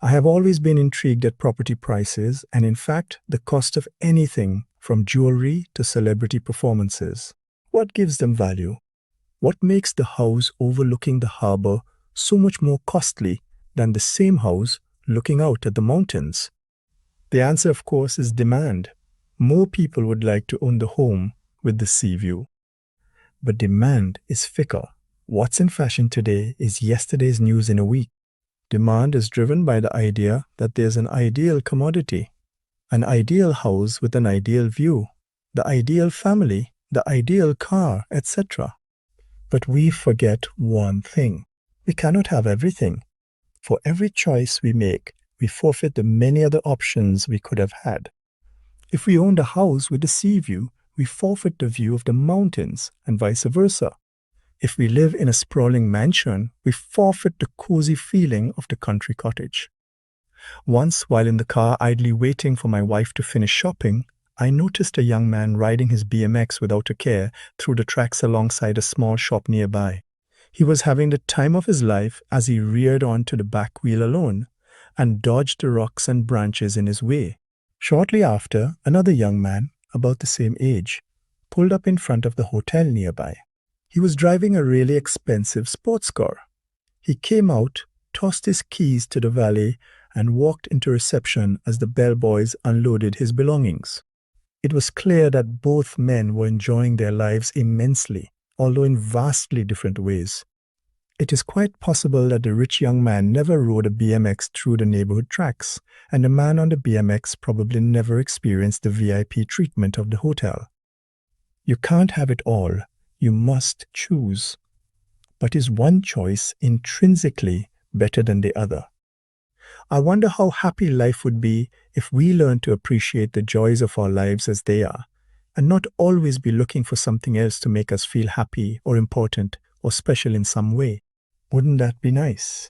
I have always been intrigued at property prices and, in fact, the cost of anything from jewelry to celebrity performances. What gives them value? What makes the house overlooking the harbor so much more costly than the same house looking out at the mountains? The answer, of course, is demand. More people would like to own the home with the sea view. But demand is fickle. What's in fashion today is yesterday's news in a week. Demand is driven by the idea that there's an ideal commodity, an ideal house with an ideal view, the ideal family, the ideal car, etc. But we forget one thing. We cannot have everything. For every choice we make, we forfeit the many other options we could have had. If we owned a house with a sea view, we forfeit the view of the mountains and vice versa. If we live in a sprawling mansion, we forfeit the cozy feeling of the country cottage. Once, while in the car idly waiting for my wife to finish shopping, I noticed a young man riding his BMX without a care through the tracks alongside a small shop nearby. He was having the time of his life as he reared onto the back wheel alone and dodged the rocks and branches in his way. Shortly after, another young man, about the same age, pulled up in front of the hotel nearby. He was driving a really expensive sports car. He came out, tossed his keys to the valet, and walked into reception as the bellboys unloaded his belongings. It was clear that both men were enjoying their lives immensely, although in vastly different ways. It is quite possible that the rich young man never rode a BMX through the neighborhood tracks, and the man on the BMX probably never experienced the VIP treatment of the hotel. You can't have it all. You must choose. But is one choice intrinsically better than the other? I wonder how happy life would be if we learned to appreciate the joys of our lives as they are, and not always be looking for something else to make us feel happy or important or special in some way. Wouldn't that be nice?